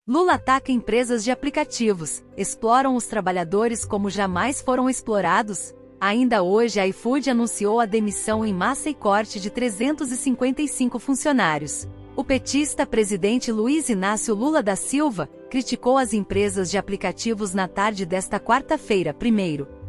Lula ataca empresas de aplicativos, exploram os trabalhadores como jamais foram explorados? Ainda hoje a iFood anunciou a demissão em massa e corte de 355 funcionários. O petista presidente Luiz Inácio Lula da Silva criticou as empresas de aplicativos na tarde desta quarta-feira.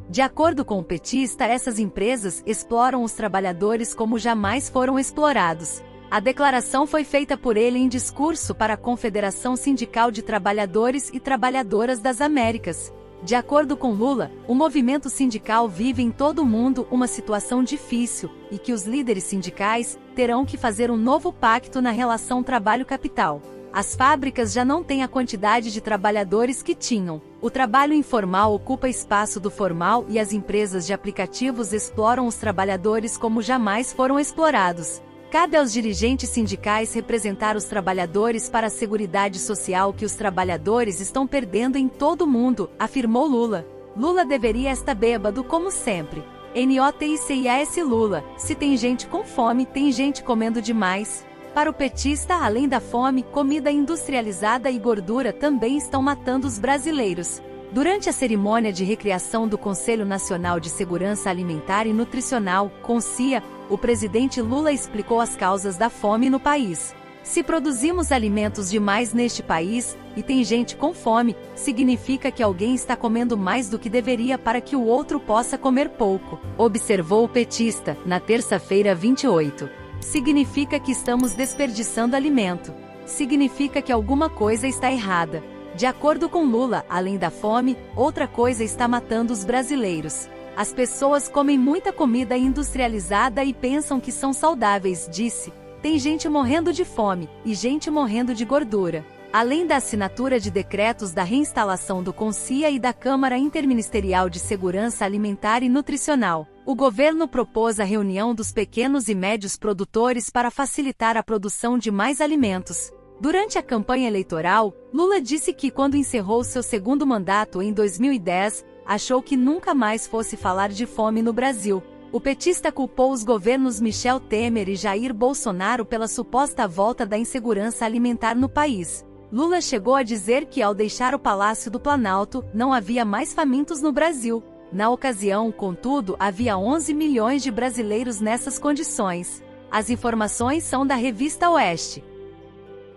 De acordo com o petista, essas empresas exploram os trabalhadores como jamais foram explorados. A declaração foi feita por ele em discurso para a Confederação Sindical de Trabalhadores e Trabalhadoras das Américas. De acordo com Lula, o movimento sindical vive em todo o mundo uma situação difícil e que os líderes sindicais terão que fazer um novo pacto na relação trabalho-capital. As fábricas já não têm a quantidade de trabalhadores que tinham. O trabalho informal ocupa espaço do formal e as empresas de aplicativos exploram os trabalhadores como jamais foram explorados. Cabe aos dirigentes sindicais representar os trabalhadores para a seguridade social que os trabalhadores estão perdendo em todo o mundo, afirmou Lula. Lula deveria estar bêbado como sempre. NOTICIAS Lula, se tem gente com fome, tem gente comendo demais. Para o petista, além da fome, comida industrializada e gordura também estão matando os brasileiros. Durante a cerimônia de recriação do Conselho Nacional de Segurança Alimentar e Nutricional, CONSIA, o presidente Lula explicou as causas da fome no país. Se produzimos alimentos demais neste país, e tem gente com fome, significa que alguém está comendo mais do que deveria para que o outro possa comer pouco, observou o petista, na terça-feira 28. Significa que estamos desperdiçando alimento. Significa que alguma coisa está errada. De acordo com Lula, além da fome, outra coisa está matando os brasileiros. As pessoas comem muita comida industrializada e pensam que são saudáveis, disse. Tem gente morrendo de fome, e gente morrendo de gordura. Além da assinatura de decretos da reinstalação do CONSIA e da Câmara Interministerial de Segurança Alimentar e Nutricional, o governo propôs a reunião dos pequenos e médios produtores para facilitar a produção de mais alimentos. Durante a campanha eleitoral, Lula disse que quando encerrou seu segundo mandato em 2010, achou que nunca mais fosse falar de fome no Brasil. O petista culpou os governos Michel Temer e Jair Bolsonaro pela suposta volta da insegurança alimentar no país. Lula chegou a dizer que ao deixar o Palácio do Planalto, não havia mais famintos no Brasil. Na ocasião, contudo, havia 11 milhões de brasileiros nessas condições. As informações são da revista Oeste.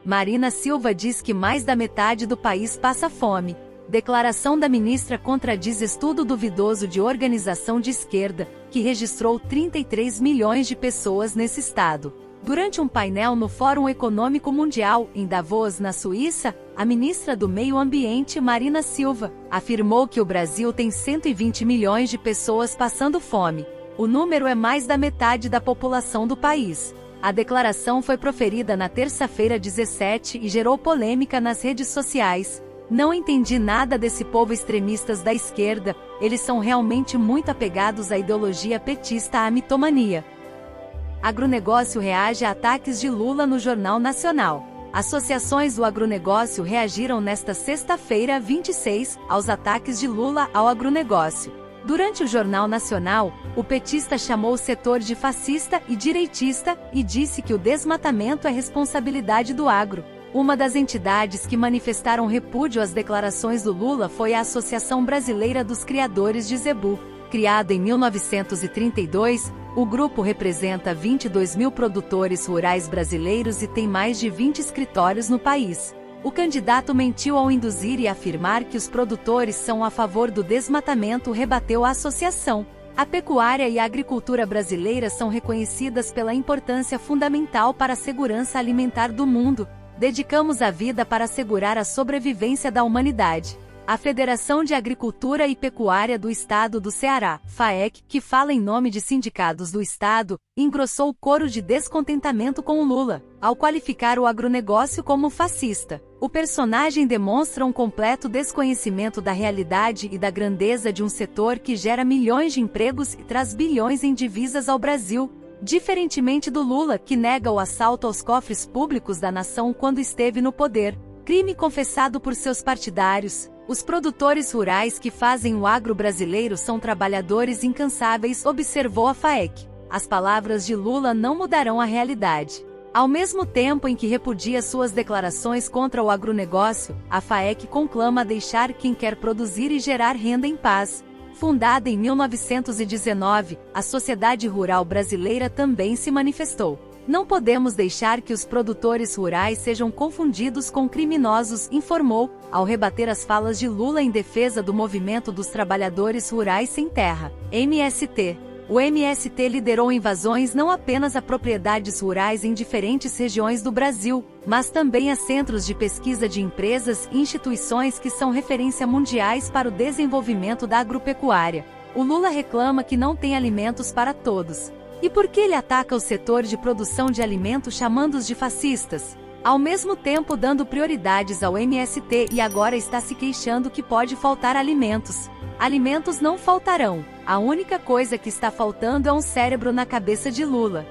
Marina Silva diz que mais da metade do país passa fome. Declaração da ministra contradiz estudo duvidoso de organização de esquerda, que registrou 33 milhões de pessoas nesse estado. Durante um painel no Fórum Econômico Mundial, em Davos, na Suíça, a ministra do Meio Ambiente, Marina Silva, afirmou que o Brasil tem 120 milhões de pessoas passando fome. O número é mais da metade da população do país. A declaração foi proferida na terça-feira 17 e gerou polêmica nas redes sociais. Não entendi nada desse povo extremistas da esquerda, eles são realmente muito apegados à ideologia petista à mitomania. Agronegócio reage a ataques de Lula no Jornal Nacional. Associações do agronegócio reagiram nesta sexta-feira 26 aos ataques de Lula ao agronegócio. Durante o Jornal Nacional, o petista chamou o setor de fascista e direitista e disse que o desmatamento é responsabilidade do agro. Uma das entidades que manifestaram repúdio às declarações do Lula foi a Associação Brasileira dos Criadores de Zebu. Criado em 1932, o grupo representa 22 mil produtores rurais brasileiros e tem mais de 20 escritórios no país. O candidato mentiu ao induzir e afirmar que os produtores são a favor do desmatamento, rebateu a associação. A pecuária e a agricultura brasileira são reconhecidas pela importância fundamental para a segurança alimentar do mundo. Dedicamos a vida para assegurar a sobrevivência da humanidade. A Federação de Agricultura e Pecuária do Estado do Ceará, FAEC, que fala em nome de sindicatos do Estado, engrossou o coro de descontentamento com o Lula, ao qualificar o agronegócio como fascista. O personagem demonstra um completo desconhecimento da realidade e da grandeza de um setor que gera milhões de empregos e traz bilhões em divisas ao Brasil. Diferentemente do Lula, que nega o assalto aos cofres públicos da nação quando esteve no poder, crime confessado por seus partidários. Os produtores rurais que fazem o agro brasileiro são trabalhadores incansáveis, observou a FAEC. As palavras de Lula não mudarão a realidade. Ao mesmo tempo em que repudia suas declarações contra o agronegócio, a FAEC conclama deixar quem quer produzir e gerar renda em paz. Fundada em 1919, a sociedade rural brasileira também se manifestou. Não podemos deixar que os produtores rurais sejam confundidos com criminosos, informou, ao rebater as falas de Lula em defesa do Movimento dos Trabalhadores Rurais Sem Terra, MST. O MST liderou invasões não apenas a propriedades rurais em diferentes regiões do Brasil, mas também a centros de pesquisa de empresas e instituições que são referência mundiais para o desenvolvimento da agropecuária. O Lula reclama que não tem alimentos para todos. E por que ele ataca o setor de produção de alimentos chamando-os de fascistas? Ao mesmo tempo dando prioridades ao MST e agora está se queixando que pode faltar alimentos. Alimentos não faltarão. A única coisa que está faltando é um cérebro na cabeça de Lula.